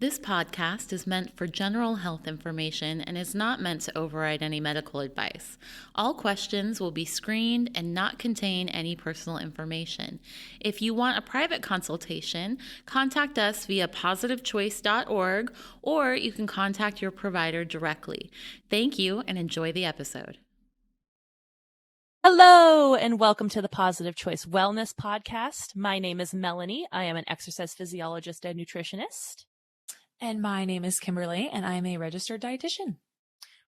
This podcast is meant for general health information and is not meant to override any medical advice. All questions will be screened and not contain any personal information. If you want a private consultation, contact us via positivechoice.org or you can contact your provider directly. Thank you and enjoy the episode. Hello, and welcome to the Positive Choice Wellness Podcast. My name is Melanie. I am an exercise physiologist and nutritionist. And my name is Kimberly, and I'm a registered dietitian.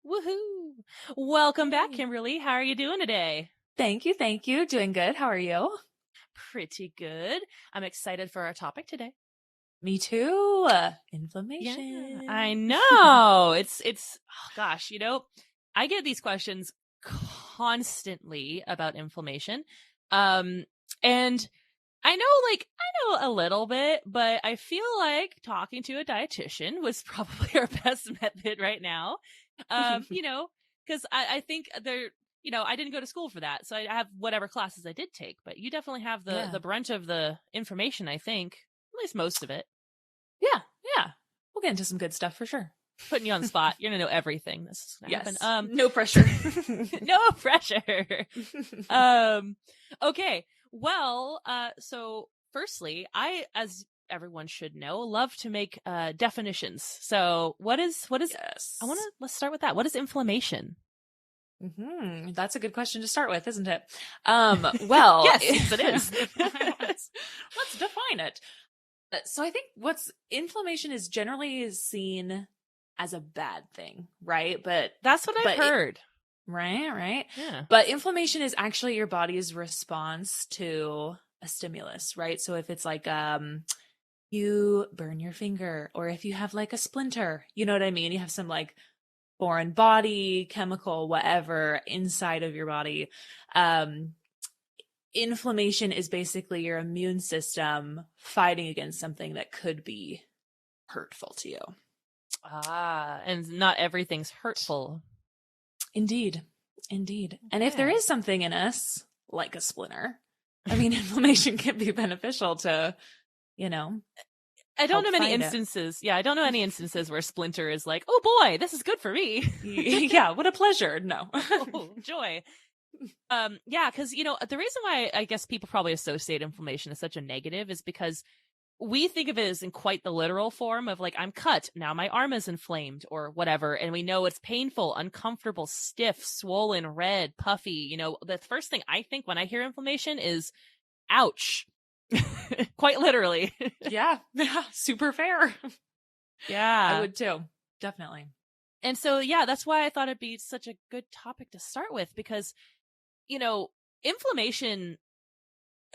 Woohoo! Welcome back, Kimberly. How are you doing today? Thank you. Doing good. How are you? Pretty good. I'm excited for our topic today. Me too. Inflammation. Yeah, I know. It's oh gosh, I get these questions constantly about inflammation. And I know a little bit, but I feel like talking to a dietitian was probably our best method right now. Because I think I didn't go to school for that. So I have whatever classes I did take, but you definitely have the brunt of the information, I think, at least most of it. Yeah. We'll get into some good stuff for sure. Putting you on the spot. You're going to know everything. This is going to happen. No pressure. No pressure. Okay. Well, so firstly, I, as everyone should know, love to make definitions. So what is Yes. let's start with that. What is inflammation? That's a good question to start with, isn't it? Well, yes, it is. Let's define it. So I think inflammation is generally seen as a bad thing, right? But that's what I've heard. Right. Yeah. But inflammation is actually your body's response to a stimulus, right? So if it's like you burn your finger, or if you have like a splinter, you know what I mean? You have some like foreign body, chemical, whatever inside of your body. Inflammation is basically your immune system fighting against something that could be hurtful to you. And not everything's hurtful. Indeed. And if there is something in us, like a splinter, I mean, inflammation can be beneficial to, I don't know many instances. Yeah, I don't know any instances where splinter is like, oh boy, this is good for me. Yeah, what a pleasure. No. Oh, joy. Yeah, because, the reason why I guess people probably associate inflammation as such a negative is because we think of it as in quite the literal form of like, I'm cut, now my arm is inflamed or whatever. And we know it's painful, uncomfortable, stiff, swollen, red, puffy. The first thing I think when I hear inflammation is, ouch, quite literally. Yeah. Super fair. Yeah. I would too. Definitely. And so, yeah, that's why I thought it'd be such a good topic to start with, because, inflammation,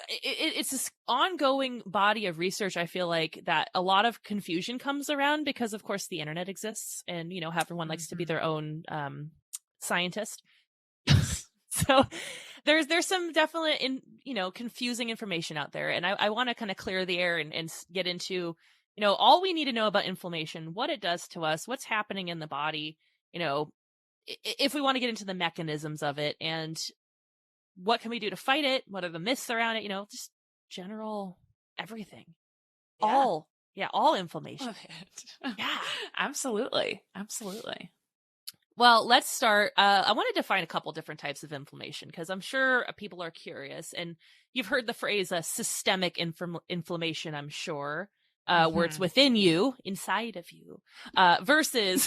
it's this ongoing body of research. I feel like that a lot of confusion comes around because, of course, the internet exists, and everyone likes to be their own scientist. So there's some definite confusing information out there, and I want to kind of clear the air and get into all we need to know about inflammation, what it does to us, what's happening in the body, if we want to get into the mechanisms of it, and what can we do to fight it? What are the myths around it? Just general everything. Yeah. All inflammation. Love it. Yeah. Absolutely. Well, let's start. I want to define a couple different types of inflammation because I'm sure people are curious, and you've heard the phrase systemic inflammation, I'm sure, where it's within you, inside of you, versus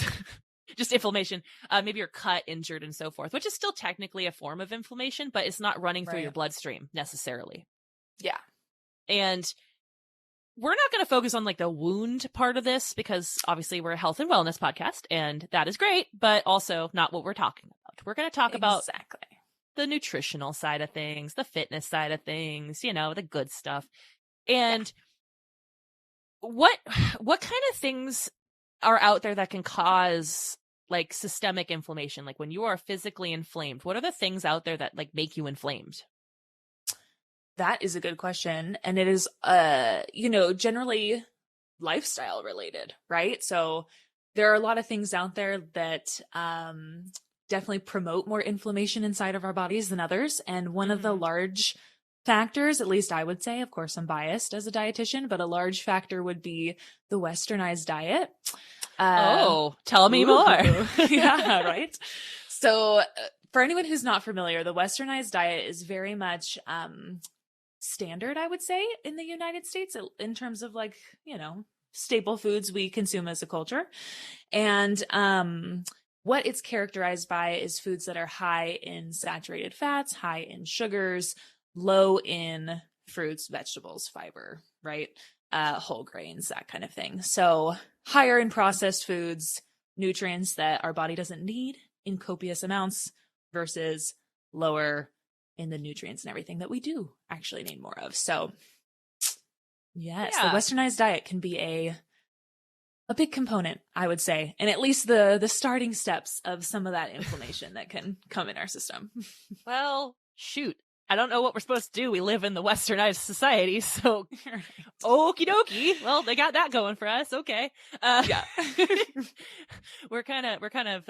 just inflammation. Maybe you're cut, injured, and so forth, which is still technically a form of inflammation, but it's not running through your bloodstream necessarily. Yeah. And we're not going to focus on like the wound part of this because obviously we're a health and wellness podcast, and that is great, but also not what we're talking about. We're going to talk about the nutritional side of things, the fitness side of things, the good stuff. And what kind of things are out there that can cause like systemic inflammation? Like when you are physically inflamed, what are the things out there that like make you inflamed? That is a good question. And it is, generally lifestyle related, right? So there are a lot of things out there that definitely promote more inflammation inside of our bodies than others. And one of the large factors, at least I would say, of course, I'm biased as a dietitian, but a large factor would be the westernized diet. Tell me more. Yeah, right. So for anyone who's not familiar, the westernized diet is very much standard, I would say, in the United States in terms of like, staple foods we consume as a culture. And what it's characterized by is foods that are high in saturated fats, high in sugars, low in fruits, vegetables, fiber, right? Whole grains, that kind of thing. So higher in processed foods, nutrients that our body doesn't need in copious amounts versus lower in the nutrients and everything that we do actually need more of. So yes, the westernized diet can be a big component, I would say, and at least the starting steps of some of that inflammation that can come in our system. Well, shoot. I don't know what we're supposed to do. We live in the westernized society, so okie dokie. Well, they got that going for us. Okay. Yeah. we're kind of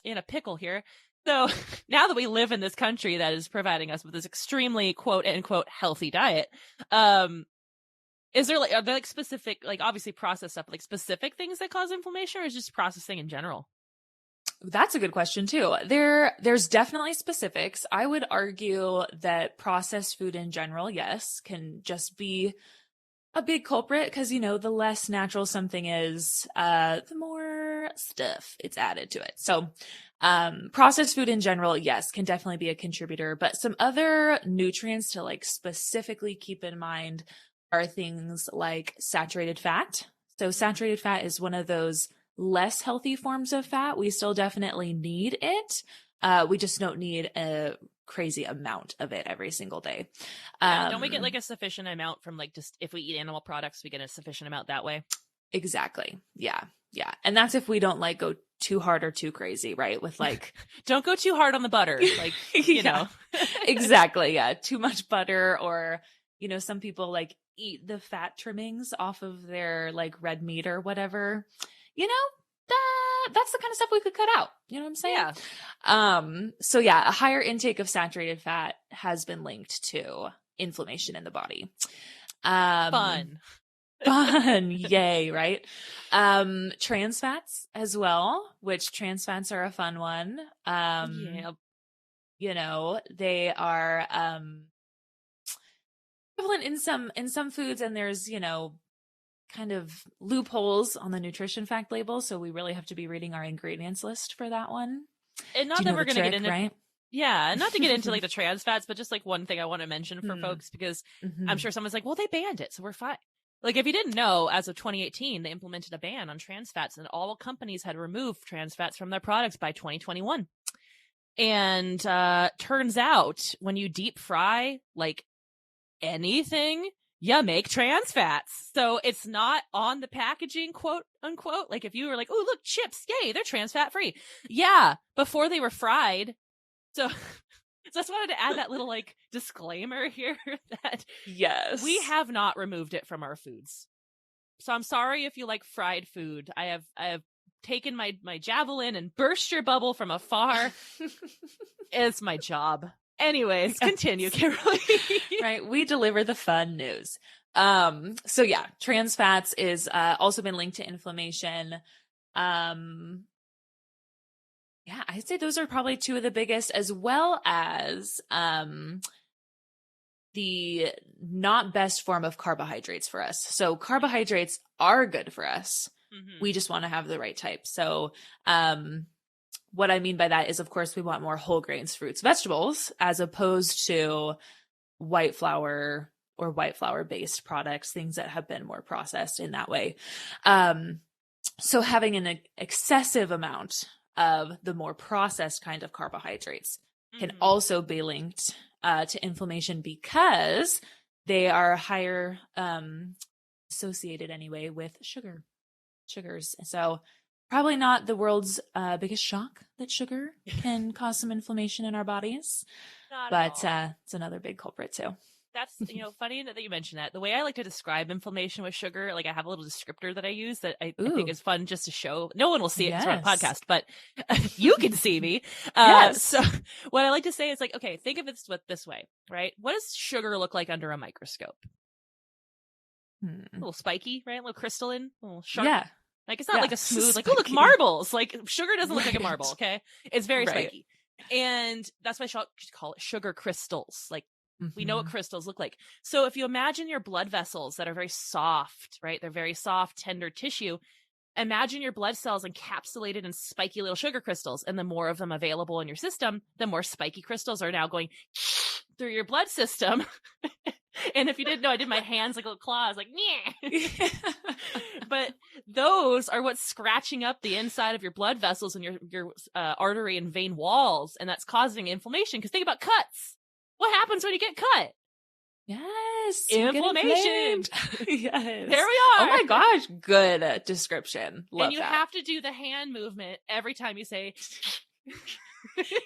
in a pickle here. So now that we live in this country that is providing us with this extremely quote unquote healthy diet, are there specific, obviously processed stuff, specific things that cause inflammation, or is just processing in general? That's a good question too. There's definitely specifics. I would argue that processed food in general, yes, can just be a big culprit because, the less natural something is, the more stuff it's added to it. So, processed food in general, yes, can definitely be a contributor, but some other nutrients to specifically keep in mind are things like saturated fat. So saturated fat is one of those less healthy forms of fat. We still definitely need it. We just don't need a crazy amount of it every single day. Don't we get a sufficient amount from just if we eat animal products, we get a sufficient amount that way? Exactly. Yeah. Yeah. And that's if we don't go too hard or too crazy, right? With don't go too hard on the butter. You know. Exactly. Yeah. Too much butter, or, some people eat the fat trimmings off of their red meat or whatever. That's the kind of stuff we could cut out. You know what I'm saying? Yeah. So yeah, a higher intake of saturated fat has been linked to inflammation in the body. Fun. Yay. Right. Trans fats as well, which trans fats are a fun one. Yeah. They are, prevalent in some foods, and there's, kind of loopholes on the nutrition fact label. So we really have to be reading our ingredients list for that one. And not that we're going to get into, right? Yeah, not to get into the trans fats, but just one thing I want to mention for folks, because I'm sure someone's well, they banned it, so we're fine. If you didn't know, as of 2018, they implemented a ban on trans fats, and all companies had removed trans fats from their products by 2021. And turns out when you deep fry anything, you make trans fats. So it's not on the packaging, quote unquote. If you were oh, look, chips, yay, they're trans fat free. Yeah, before they were fried. So I just wanted to add that little disclaimer here that yes, we have not removed it from our foods. So I'm sorry if you like fried food. I have taken my javelin and burst your bubble from afar. It's my job. Anyways, continue, Kimberly. Right. We deliver the fun news. So yeah, trans fats is also been linked to inflammation. Yeah, I'd say those are probably two of the biggest, as well as the not best form of carbohydrates for us. So carbohydrates are good for us. Mm-hmm. We just want to have the right type. So what I mean by that is, of course, we want more whole grains, fruits, vegetables, as opposed to white flour or white flour based products, things that have been more processed in that way. So having an excessive amount of the more processed kind of carbohydrates can also be linked to inflammation, because they are higher associated anyway with sugars. So probably not the world's biggest shock that sugar can cause some inflammation in our bodies, but it's another big culprit too. That's, funny that you mentioned that. The way I like to describe inflammation with sugar, like I have a little descriptor that I use that I think is fun just to show. No one will see it because we're on a podcast, but you can see me. So what I like to say is like, okay, think of it this way, right? What does sugar look like under a microscope? A little spiky, right? A little crystalline, a little sharp. Yeah. Like it's not like a smooth, like, oh, look, marbles. Like sugar doesn't look like a marble, okay? It's very spiky. And that's why I call it sugar crystals. Like we know what crystals look like. So if you imagine your blood vessels that are very soft, right? They're very soft, tender tissue. Imagine your blood cells encapsulated in spiky little sugar crystals. And the more of them available in your system, the more spiky crystals are now going through your blood system. And if you didn't know, I did my hands like little claws, like, yeah. But those are what's scratching up the inside of your blood vessels and your artery and vein walls. And that's causing inflammation. Because think about cuts. What happens when you get cut? Yes. Inflammation. Yes. There we are. Oh my gosh. Good description. Love and you that. have to do the hand movement every time you say.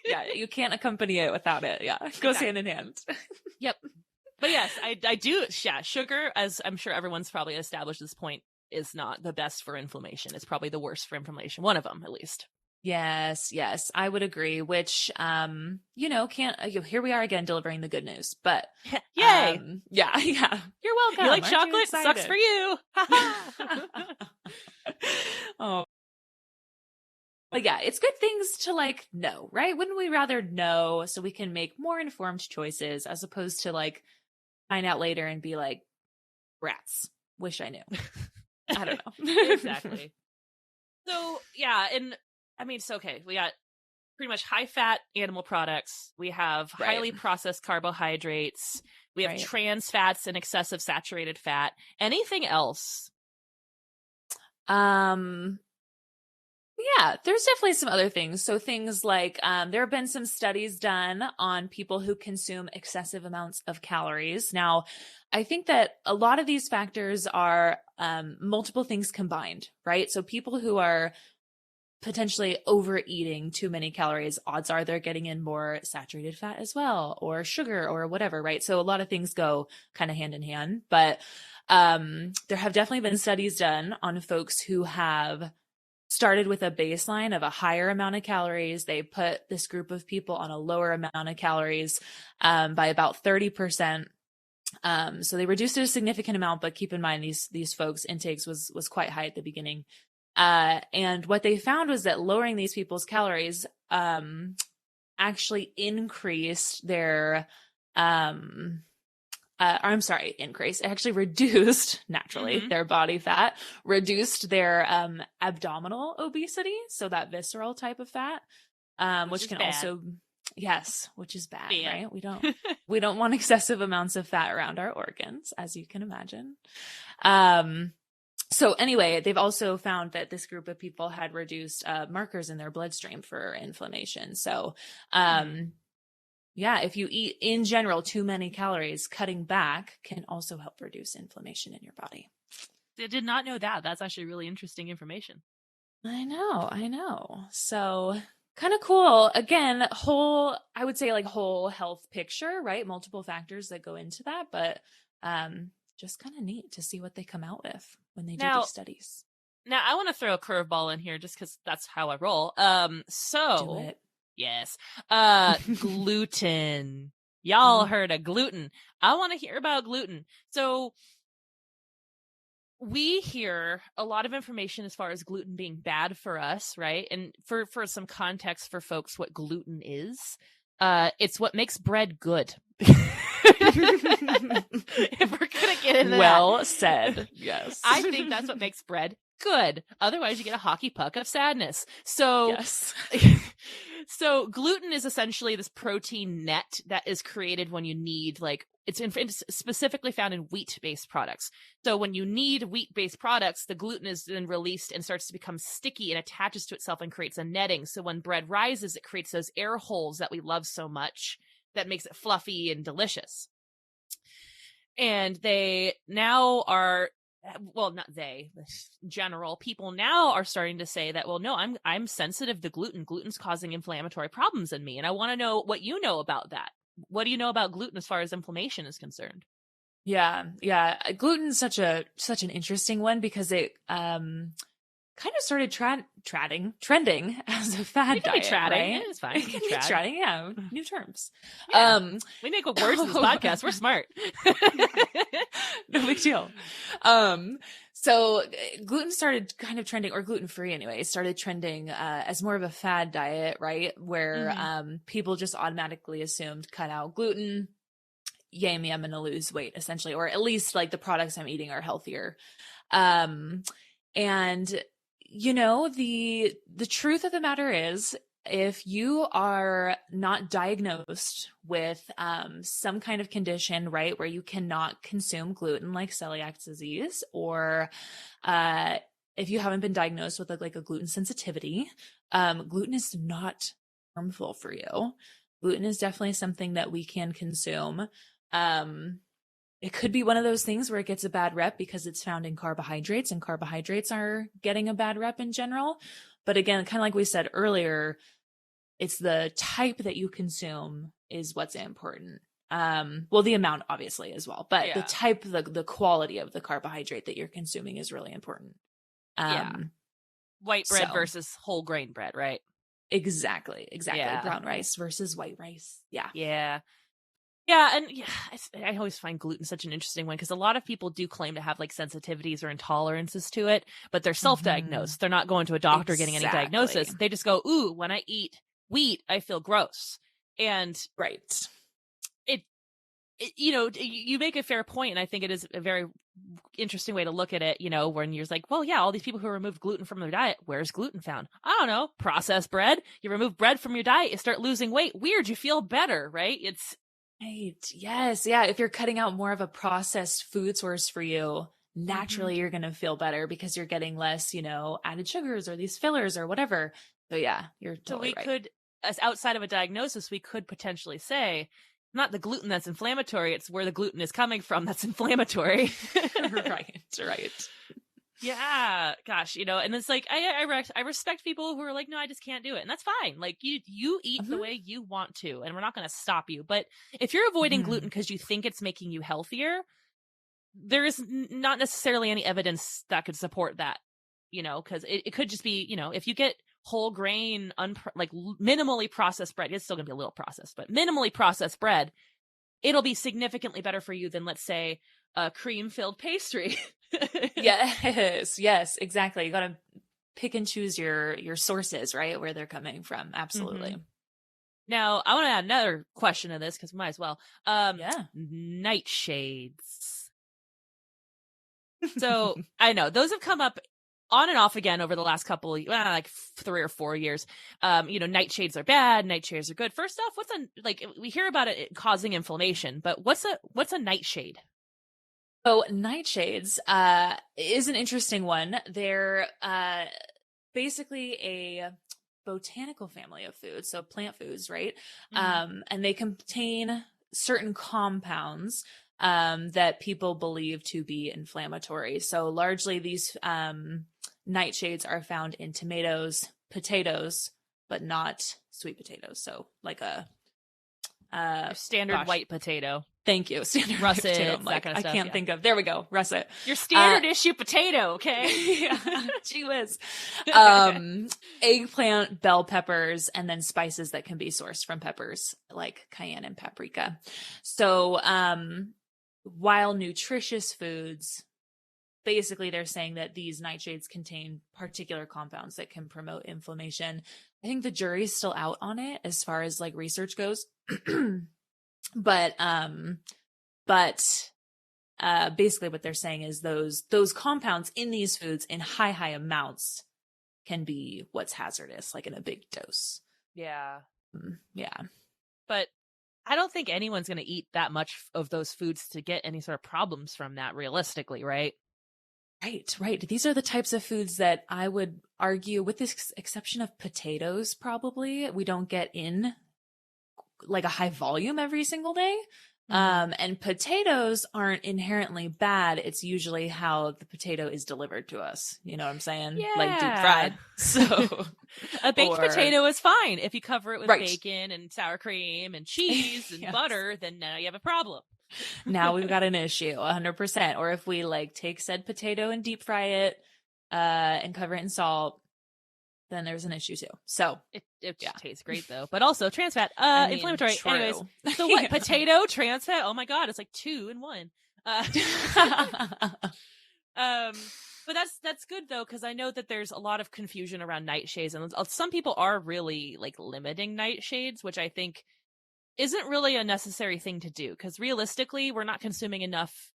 Yeah. You can't accompany it without it. Yeah. It goes hand in hand. Yep. But yes, I do. Yeah. Sugar, as I'm sure everyone's probably established at this point, is not the best for inflammation. It's probably the worst for inflammation. One of them, at least. Yes, I would agree, which, here we are again delivering the good news, but yay. Yeah. You're welcome. You like chocolate? Sucks for you. Oh. But yeah, it's good things to like know, right? Wouldn't we rather know so we can make more informed choices as opposed to like find out later and be like, rats, wish I knew. I don't know. Exactly. So yeah, and I mean, it's okay. We got pretty much high fat animal products. We have highly processed carbohydrates. We have trans fats and excessive saturated fat. Anything else? Yeah, there's definitely some other things. So things like there have been some studies done on people who consume excessive amounts of calories. Now, I think that a lot of these factors are multiple things combined, right? So people who are potentially overeating too many calories, odds are they're getting in more saturated fat as well, or sugar or whatever, right? So a lot of things go kind of hand in hand. But there have definitely been studies done on folks who have started with a baseline of a higher amount of calories. They put this group of people on a lower amount of calories by about 30%. So they reduced it a significant amount, but keep in mind these folks' intakes was quite high at the beginning. And what they found was that lowering these people's calories actually increased their increase. It actually reduced naturally their body fat, reduced their abdominal obesity, so that visceral type of fat, which can also, which is bad, right? We don't want excessive amounts of fat around our organs, as you can imagine. So anyway, they've also found that this group of people had reduced markers in their bloodstream for inflammation. So if you eat in general too many calories, cutting back can also help reduce inflammation in your body. I did not know that. That's actually really interesting information. I know. So kind of cool. Again, whole health picture, right? Multiple factors that go into that, but just kind of neat to see what they come out with when they do these studies. Now, I want to throw a curveball in here just because that's how I roll. Do it. Yes. Gluten. Y'all heard of gluten. I want to hear about gluten. So we hear a lot of information as far as gluten being bad for us, right? And for some context for folks, what gluten is, it's what makes bread good. If we're going to get into well said. Yes. I think that's what makes bread good. Otherwise, you get a hockey puck of sadness. So, yes. So gluten is essentially this protein net that is created when you need, it's specifically found in wheat-based products. So when you need wheat-based products, the gluten is then released and starts to become sticky and attaches to itself and creates a netting. So when bread rises, it creates those air holes that we love so much that makes it fluffy and delicious. And they now are, well, not they, general people now are starting to say that, well, no, I'm sensitive to gluten. Gluten's causing inflammatory problems in me. And I want to know what you know about that. what do you know about gluten as far as inflammation is concerned? Yeah. Gluten's such an interesting one because it kind of started trending as a fad It can diet, be trotting. right? Yeah, it's fine. It can be trotting, yeah. New terms. Yeah. We make up words in this podcast. We're smart. No big deal. So gluten started kind of trending, or gluten-free anyway, started trending as more of a fad diet, right? Where people just automatically assumed cut out gluten. Yay me, I'm going to lose weight essentially, or at least like the products I'm eating are healthier. And you know, the truth of the matter is, if you are not diagnosed with some kind of condition, right, where you cannot consume gluten, like celiac disease, or if you haven't been diagnosed with like a gluten sensitivity, gluten is not harmful for you. Gluten is definitely something that we can consume. It could be one of those things where it gets a bad rep because it's found in carbohydrates, and carbohydrates are getting a bad rep in general. But again, kind of like we said earlier, it's the type that you consume is what's important. Well, the amount obviously as well, but the type, the quality of the carbohydrate that you're consuming is really important. White bread versus whole grain bread, right? Exactly. Brown rice versus white rice. Yeah, and I always find gluten such an interesting one because a lot of people do claim to have like sensitivities or intolerances to it, but they're self-diagnosed. They're not going to a doctor getting any diagnosis. They just go, ooh, when I eat wheat, I feel gross. And it you know, you make a fair point, and I think it is a very interesting way to look at it, you know, when you're like, well, yeah, all these people who removed gluten from their diet, where's gluten found? I don't know. Processed bread. You remove bread from your diet, you start losing weight. Weird, you feel better, right? It's right. Yes. Yeah. If you're cutting out more of a processed food source for you, naturally you're going to feel better because you're getting less, you know, added sugars or these fillers or whatever. So yeah, you're totally right. Could, as outside of a diagnosis, we could potentially say, not the gluten that's inflammatory, it's where the gluten is coming from that's inflammatory. Right. Yeah, gosh, you know, and it's like I respect people who are like, no, I just can't do it, and that's fine. Like you eat the way you want to, and we're not going to stop you. But if you're avoiding gluten because you think it's making you healthier, there is not necessarily any evidence that could support that. You know, because it could just be, you know, if you get whole grain, like minimally processed bread, it's still going to be a little processed, but minimally processed bread, it'll be significantly better for you than, let's say, a cream-filled pastry. Yes, exactly. You got to pick and choose your sources, right? Where they're coming from. Absolutely. Now, I want to add another question to this because we might as well. Nightshades. So I know those have come up on and off again over the last couple of, like 3 or 4 years. You know, nightshades are bad. Nightshades are good. First off, we hear about it causing inflammation, but what's a nightshade? So nightshades is an interesting one. They're basically a botanical family of foods, so plant foods, right? And they contain certain compounds that people believe to be inflammatory. So largely these nightshades are found in tomatoes, potatoes, but not sweet potatoes. So like a standard white potato. Thank you. Standard russet, potato. that kind of stuff. I can't think of. There we go. Russet. Your standard issue potato, okay? Gee whiz. Eggplant, bell peppers, and then spices that can be sourced from peppers like cayenne and paprika. So, while nutritious foods, basically they're saying that these nightshades contain particular compounds that can promote inflammation. I think the jury's still out on it as far as like research goes. But basically what they're saying is those compounds in these foods in high amounts can be what's hazardous, like in a big dose. Yeah. Yeah. But I don't think anyone's going to eat that much of those foods to get any sort of problems from that realistically, right? Right. These are the types of foods that I would argue, with this exception of potatoes, probably we don't get in like a high volume every single day. And potatoes aren't inherently bad. It's usually how the potato is delivered to us. You know what I'm saying? Yeah. Like deep fried. So A baked Or- potato is fine. If you cover it with Right. bacon and sour cream and cheese and Yes. butter, then now you have a problem. Now we've got an issue, 100%. Or if we like take said potato and deep fry it and cover it in salt, then there's an issue too. So It Yeah. tastes great though, but also trans fat, I mean, inflammatory. true. Anyways, so what? Yeah. Potato, trans fat. Oh my god, it's like 2 in 1. But that's good though, because I know that there's a lot of confusion around nightshades, and some people are really like limiting nightshades, which I think isn't really a necessary thing to do, because realistically, we're not consuming enough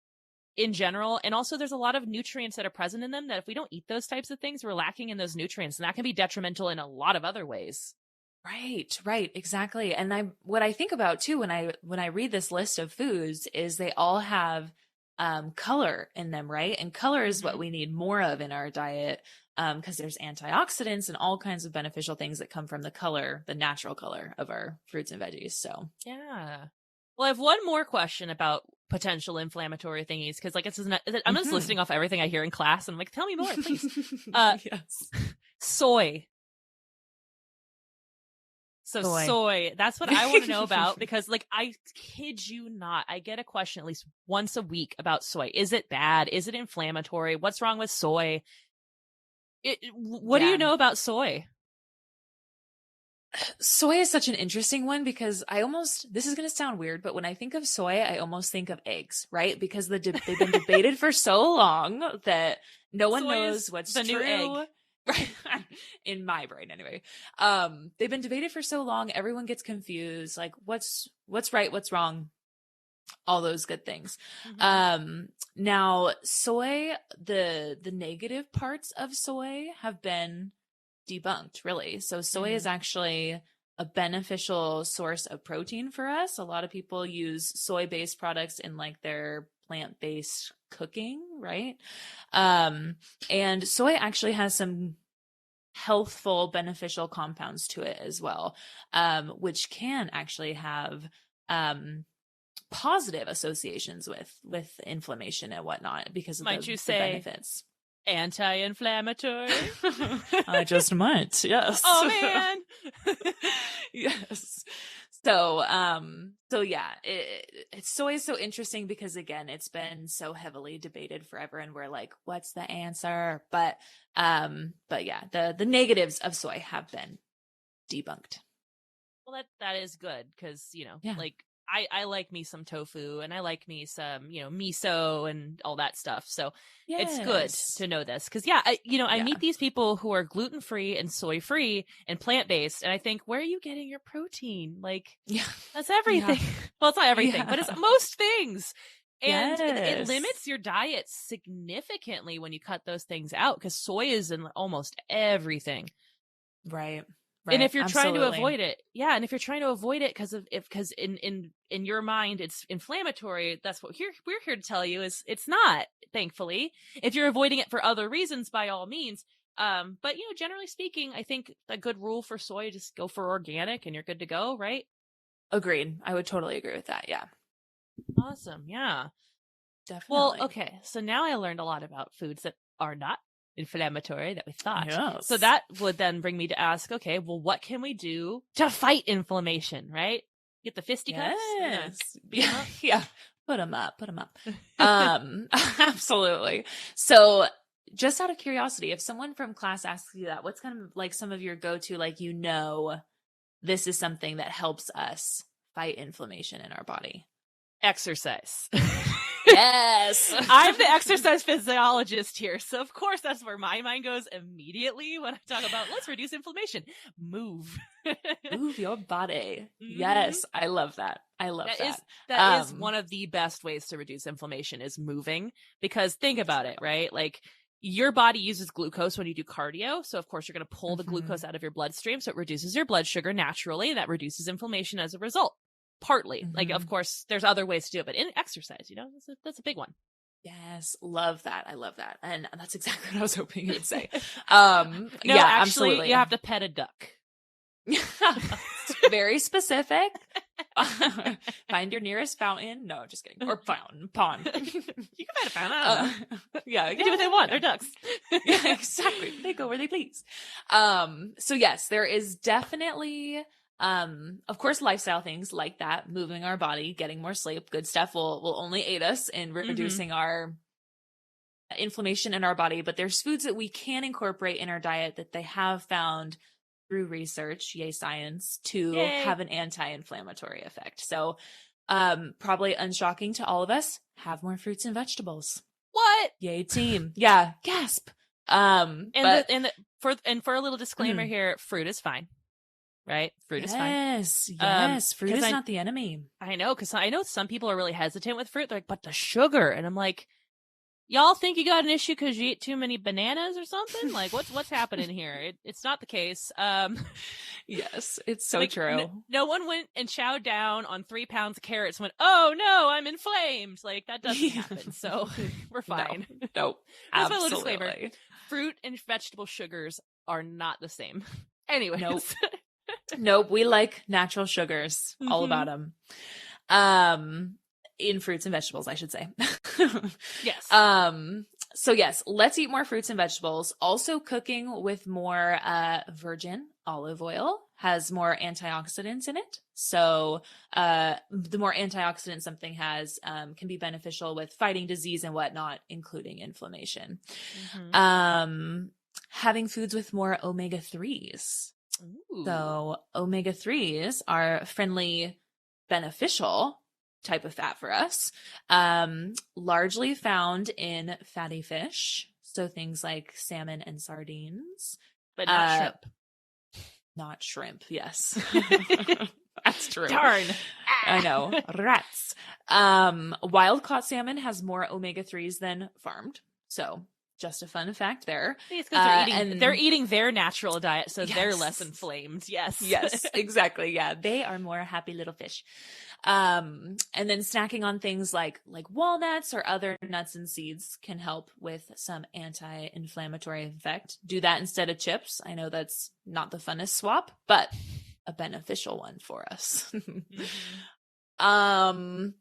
in general, and also there's a lot of nutrients that are present in them that if we don't eat those types of things, we're lacking in those nutrients, and that can be detrimental in a lot of other ways. Right, exactly. And what I think about too when I read this list of foods is they all have color in them, right? And color is what we need more of in our diet, because there's antioxidants and all kinds of beneficial things that come from the color, the natural color of our fruits and veggies. So Yeah. Well, I have one more question about potential inflammatory thingies, because like I'm just listing off everything I hear in class, and I'm like, tell me more, please. Yes. Soy. So soy, that's what I want to know about, because like, I kid you not, I get a question at least once a week about soy. Is it bad? Is it inflammatory? What's wrong with soy? What do you know about soy? Soy is such an interesting one because this is going to sound weird, but when I think of soy, I almost think of eggs, right? Because they've been debated for so long that no one Soy knows is what's the true. new egg. Right. In my brain anyway. They've been debated for so long. Everyone gets confused. Like what's right? What's wrong? All those good things. Now soy, the negative parts of soy have been debunked, really. So soy is actually a beneficial source of protein for us. A lot of people use soy-based products in like their plant-based cooking, right? And soy actually has some healthful, beneficial compounds to it as well, which can actually have positive associations with inflammation and whatnot because of the benefits. Anti-inflammatory. I just might, yes. Oh man. Yes. So yeah, soy is so interesting because again, it's been so heavily debated forever, and we're like, what's the answer? But yeah, the negatives of soy have been debunked. Well, that is good, because Yeah. like I like me some tofu, and I like me some miso and all that stuff. So it's good to know this, because I meet these people who are gluten free and soy free and plant based, and I think, where are you getting your protein? Like, that's everything. Yeah. Well, it's not everything, but it's most things. And it Yes. limits your diet significantly when you cut those things out, because soy is in almost everything. Right. And if you're trying to Absolutely. avoid it, and if you're trying to avoid it because in your mind it's inflammatory, that's what we're here to tell you is it's not, thankfully. If you're avoiding it for other reasons, by all means. But generally speaking, I think a good rule for soy, just go for organic and you're good to go, right? Agreed. I would totally agree with that. Yeah. Awesome. Yeah. Definitely. Well, okay. So now I learned a lot about foods that are not inflammatory that we thought. Yes. So that would then bring me to ask, okay, well, what can we do to fight inflammation, right? Get the fisticuffs? Yes. Yeah. Put them up. Absolutely. So just out of curiosity, if someone from class asks you that, what's kind of like some of your go-to, like, this is something that helps us fight inflammation in our body? Exercise. Yes. I'm the exercise physiologist here. So of course that's where my mind goes immediately when I talk about let's reduce inflammation. Move. Move your body. Yes. I love that. That is one of the best ways to reduce inflammation, is moving, because think about it, right? Like, your body uses glucose when you do cardio. So of course you're going to pull the glucose out of your bloodstream. So it reduces your blood sugar naturally. That reduces inflammation as a result. Partly. Like, of course, there's other ways to do it, but in exercise, that's a big one. Yes. Love that. I love that. And that's exactly what I was hoping you would say. No, yeah, actually, absolutely. you have to pet a duck. Very specific. Find your nearest fountain. No, just kidding. Or fountain, pond. You can find a fountain. I don't know. Yeah, They do what they want. They're ducks. Yeah, exactly. They go where they please. So yes, there is definitely, of course, lifestyle things like that, moving our body, getting more sleep, good stuff will only aid us in reducing our inflammation in our body. But there's foods that we can incorporate in our diet that they have found through research, yay science, to have an anti-inflammatory effect. So, probably unshocking to all of us, have more fruits and vegetables. What? Yay team. Yeah. Gasp. For a little disclaimer here, fruit is fine. Right? Fruit is fine. Yes. Fruit is not the enemy. I know, because I know some people are really hesitant with fruit. They're like, but the sugar. And I'm like, y'all think you got an issue because you eat too many bananas or something? Like, what's happening here? It's not the case. Yes, it's so true. No one went and chowed down on 3 pounds of carrots and went, oh no, I'm inflamed. Like, that doesn't happen. So we're fine. No, That's my absolutely. little disclaimer. Fruit and vegetable sugars are not the same. Anyway. Nope. We like natural sugars. All about them. In fruits and vegetables, I should say. Yes. So yes, let's eat more fruits and vegetables. Also, cooking with more virgin olive oil has more antioxidants in it. So the more antioxidants something has can be beneficial with fighting disease and whatnot, including inflammation. Having foods with more omega-3s. Ooh. So omega-3s are friendly, beneficial type of fat for us, largely found in fatty fish. So things like salmon and sardines. But not shrimp. Not shrimp, yes. That's true. Darn. I know. Rats. Wild caught salmon has more omega-3s than farmed. So just a fun fact there. It's because they're eating their natural diet, so they're Yes. less inflamed. Yes. Yes, exactly. Yeah. They are more happy little fish. And then snacking on things like walnuts or other nuts and seeds can help with some anti-inflammatory effect. Do that instead of chips. I know that's not the funnest swap, but a beneficial one for us. More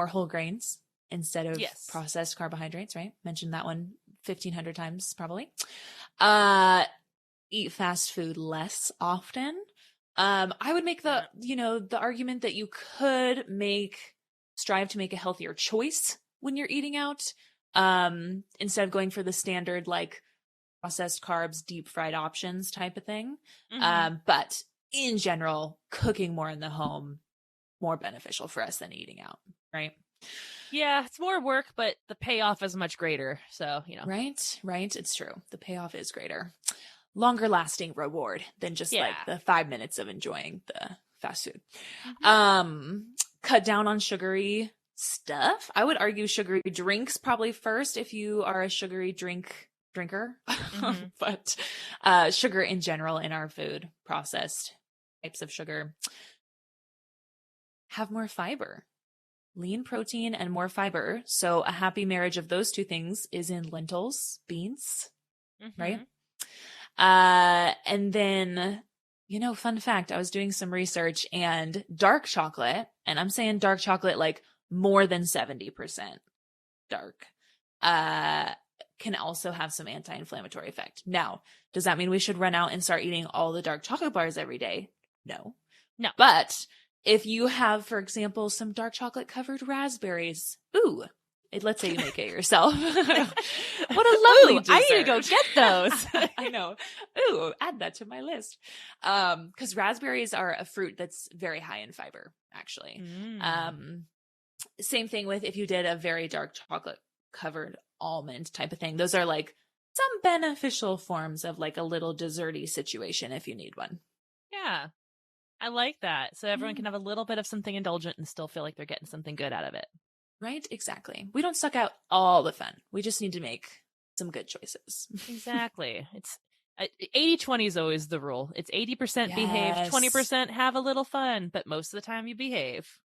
whole grains instead of processed carbohydrates, right? Mentioned that one 1,500 times probably. Eat fast food less often. I would make the argument that you could strive to make a healthier choice when you're eating out, instead of going for the standard, like processed carbs, deep fried options type of thing. But in general, cooking more in the home, more beneficial for us than eating out. Right. Yeah, it's more work, but the payoff is much greater. So, Right. It's true. The payoff is greater. Longer lasting reward than just like the 5 minutes of enjoying the fast food. Cut down on sugary stuff. I would argue sugary drinks probably first if you are a sugary drinker, but sugar in general in our food, processed types of sugar. Have more fiber. Lean protein and more fiber. So a happy marriage of those two things is in lentils, beans, right? And then, fun fact, I was doing some research and dark chocolate, and I'm saying dark chocolate, like more than 70% dark, can also have some anti-inflammatory effect. Now, does that mean we should run out and start eating all the dark chocolate bars every day? No. But if you have, for example, some dark chocolate covered raspberries, let's say you make it yourself. What a lovely dessert. I need to go get those. I know. Add that to my list. Because raspberries are a fruit that's very high in fiber, actually. Same thing with if you did a very dark chocolate covered almond type of thing. Those are like some beneficial forms of like a little desserty situation if you need one. Yeah. I like that. So everyone can have a little bit of something indulgent and still feel like they're getting something good out of it. Right? Exactly. We don't suck out all the fun. We just need to make some good choices. Exactly. It's 80-20 is always the rule. It's 80% behave, 20% have a little fun, but most of the time you behave.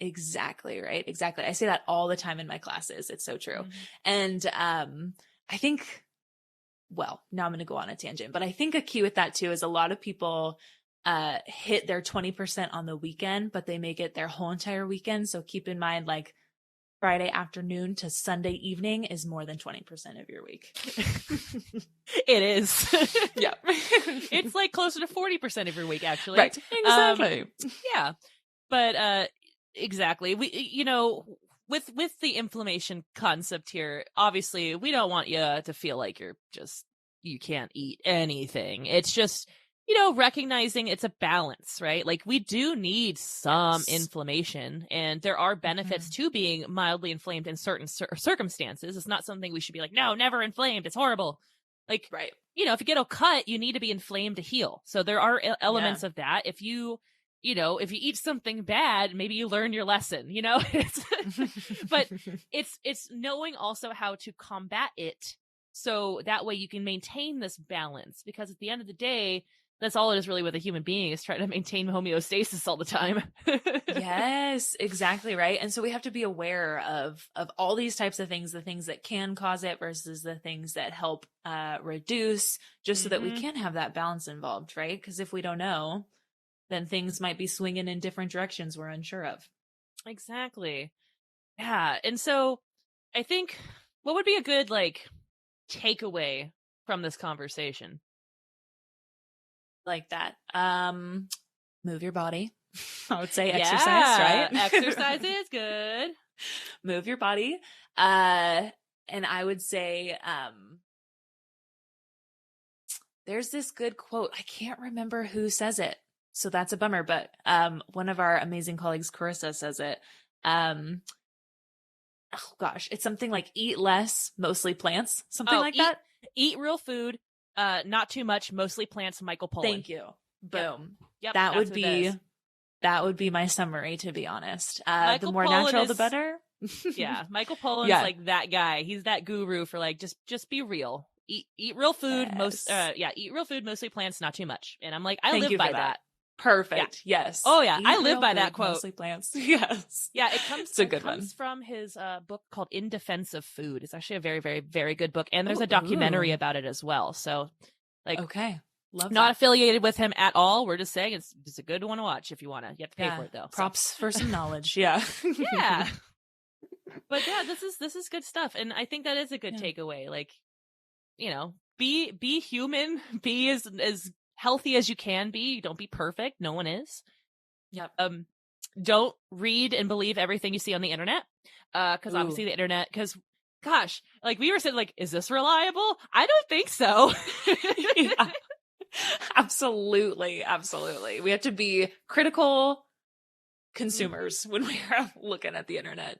Exactly. Right. Exactly. I say that all the time in my classes. It's so true. And I think, now I'm going to go on a tangent, but I think a key with that too is a lot of people hit their 20% on the weekend, but they make it their whole entire weekend. So keep in mind, like Friday afternoon to Sunday evening is more than 20% of your week. It is. Yeah. It's like closer to 40% of your week, actually. Right. Exactly. Yeah. But exactly. We, you know, with the inflammation concept here, obviously we don't want you to feel like you can't eat anything. It's just, you know, recognizing it's a balance, right? Like we do need some inflammation, and there are benefits to being mildly inflamed in certain circumstances. It's not something we should be like, no, never inflamed. It's horrible. Like, right. You know, if you get a cut, you need to be inflamed to heal. So there are elements of that. If you eat something bad, maybe you learn your lesson, you know, but it's knowing also how to combat it. So that way you can maintain this balance, because at the end of the day, that's all it is really with a human being, is trying to maintain homeostasis all the time. Yes, exactly right. And so we have to be aware of all these types of things, the things that can cause it versus the things that help reduce, just so that we can have that balance involved, right? Because if we don't know, then things might be swinging in different directions we're unsure of. Exactly. Yeah. And so I think what would be a good like takeaway from this conversation? Like that. Move your body. I would say exercise, right? Exercise is good. Move your body. And I would say, there's this good quote. I can't remember who says it, so that's a bummer. But one of our amazing colleagues, Carissa, says it. Oh gosh, it's something like eat less, mostly plants, something like that. Eat real food. Not too much, mostly plants. Michael Pollan. Thank you. Boom. Yep. That would be my summary, to be honest. The more Pollan natural, the better. Yeah. Michael Pollan's like that guy. He's that guru for like, just be real. Eat real food. Yes. Eat real food, mostly plants, not too much. And I'm like, I Thank live you by for that. Perfect. Yeah. Yes. Oh yeah. Eat I live real by food, that quote. Mostly plants. Yes. Yeah. It's a good one. Comes from his book called In Defense of Food. It's actually a very, very, very good book. And there's a documentary about it as well. So like, okay. Love not that. Affiliated with him at all. We're just saying it's a good one to watch if you want to. You have to pay for it though. Props for some knowledge. Yeah. Yeah. But yeah, this is good stuff. And I think that is a good takeaway. Like, you know, be human, be as healthy as you can be. Don't be perfect. No one is. Yep. Don't read and believe everything you see on the internet. Because obviously the internet, because gosh, like we were saying, like, is this reliable? I don't think so. Yeah. Absolutely. We have to be critical consumers when we are looking at the internet.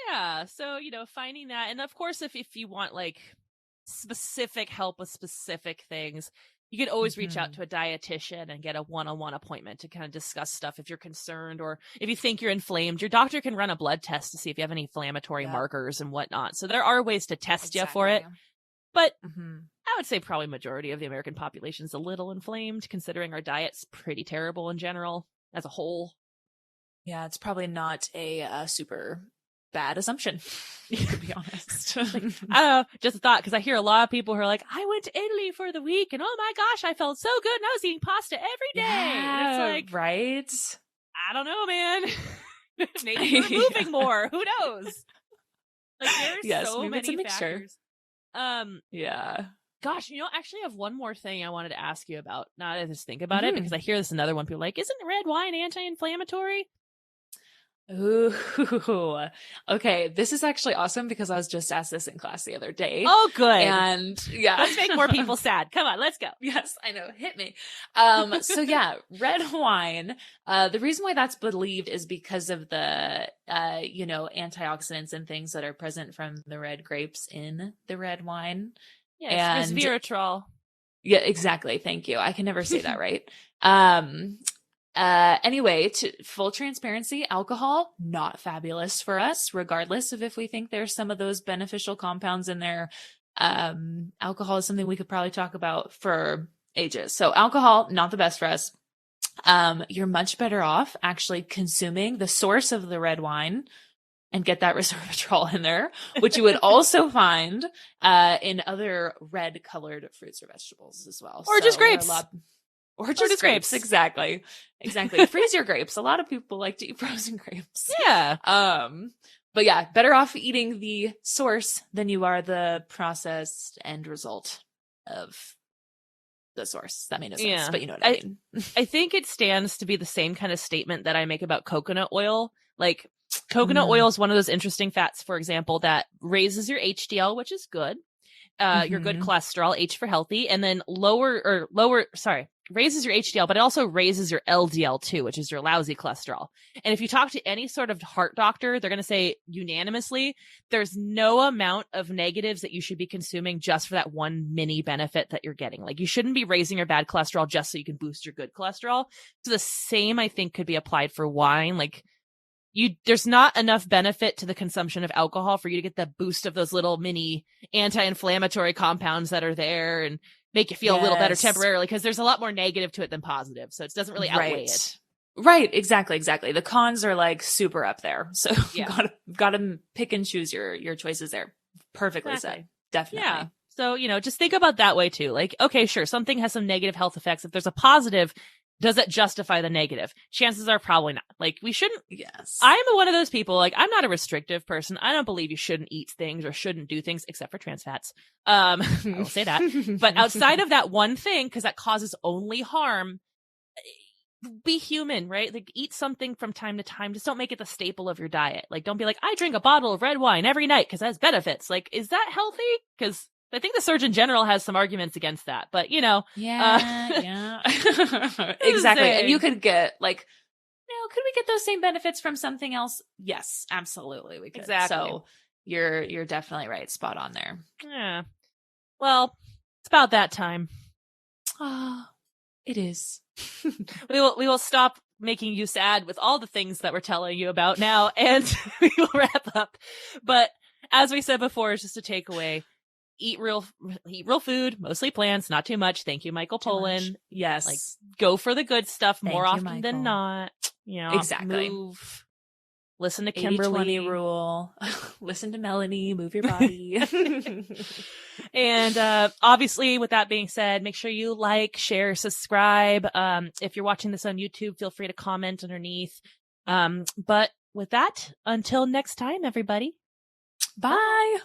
Yeah. So, you know, finding that. And of course, if you want like specific help with specific things, you can always reach out to a dietitian and get a one-on-one appointment to kind of discuss stuff if you're concerned, or if you think you're inflamed. Your doctor can run a blood test to see if you have any inflammatory markers and whatnot. So there are ways to test you for it. But I would say probably majority of the American population is a little inflamed, considering our diet's pretty terrible in general as a whole. Yeah, it's probably not a super bad assumption, to be honest. I don't know, just a thought, because I hear a lot of people who are like, I went to Italy for the week and oh my gosh, I felt so good and I was eating pasta every day. Yeah, and it's like, right? I don't know, man. Maybe you're moving more. Who knows? Like there's so many factors. Yeah. Gosh, you know, actually I have one more thing I wanted to ask you about. Now that I just think about it, because I hear this another one. People are like, isn't red wine anti-inflammatory? Ooh, okay. This is actually awesome because I was just asked this in class the other day. Oh, good. And yeah, let's make more people sad. Come on, let's go. Yes, I know. Hit me. So yeah, red wine. The reason why that's believed is because of the, antioxidants and things that are present from the red grapes in the red wine. Yes, and resveratrol. Yeah, exactly. Thank you. I can never say that right. Anyway, to full transparency, alcohol, not fabulous for us, regardless of if we think there's some of those beneficial compounds in there. Alcohol is something we could probably talk about for ages. So alcohol, not the best for us. You're much better off actually consuming the source of the red wine and get that resveratrol in there, which you would also find, in other red colored fruits or vegetables as well. Or just grapes. Or just grapes. Exactly. Freeze your grapes. A lot of people like to eat frozen grapes. Yeah. But yeah, better off eating the source than you are the processed end result of the source. That made no sense, but you know what I mean. I think it stands to be the same kind of statement that I make about coconut oil. Like, coconut oil is one of those interesting fats, for example, that raises your HDL, which is good. Your good cholesterol, H for healthy, and then raises your HDL, but it also raises your LDL too, which is your lousy cholesterol. And if you talk to any sort of heart doctor, they're going to say unanimously, there's no amount of negatives that you should be consuming just for that one mini benefit that you're getting. Like, you shouldn't be raising your bad cholesterol just so you can boost your good cholesterol. So the same, I think, could be applied for wine. Like, there's not enough benefit to the consumption of alcohol for you to get the boost of those little mini anti-inflammatory compounds that are there and make you feel a little better temporarily, because there's a lot more negative to it than positive. So it doesn't really outweigh it. Right. Exactly. The cons are like super up there. So gotta pick and choose your choices there. Perfectly said. Definitely. Yeah. So, just think about that way too. Like, okay, sure, something has some negative health effects. If there's a positive, does it justify the negative? Chances are probably not. Like, we shouldn't. Yes. I'm one of those people, like, I'm not a restrictive person. I don't believe you shouldn't eat things or shouldn't do things, except for trans fats. I will say that. But outside of that one thing, because that causes only harm, be human, right? Like, eat something from time to time. Just don't make it the staple of your diet. Like, don't be like, I drink a bottle of red wine every night because it has benefits. Like, is that healthy? Because I think the Surgeon General has some arguments against that, but yeah. Exactly. And you could get could we get those same benefits from something else? Yes, absolutely we could. Exactly. So you're definitely right. Spot on there. Yeah. Well, it's about that time. It is. We will stop making you sad with all the things that we're telling you about now, and we will wrap up. But as we said before, it's just a takeaway. Eat real food, mostly plants, not too much. Thank you, Michael Pollan. Yes. Like, go for the good stuff more often Michael. than not. Exactly. Move. Listen to Kimberly. 80-20 rule. Listen to Melanie. Move your body. And obviously, with that being said, make sure you like, share, subscribe. If you're watching this on YouTube, feel free to comment underneath. But with that, until next time, everybody. Bye.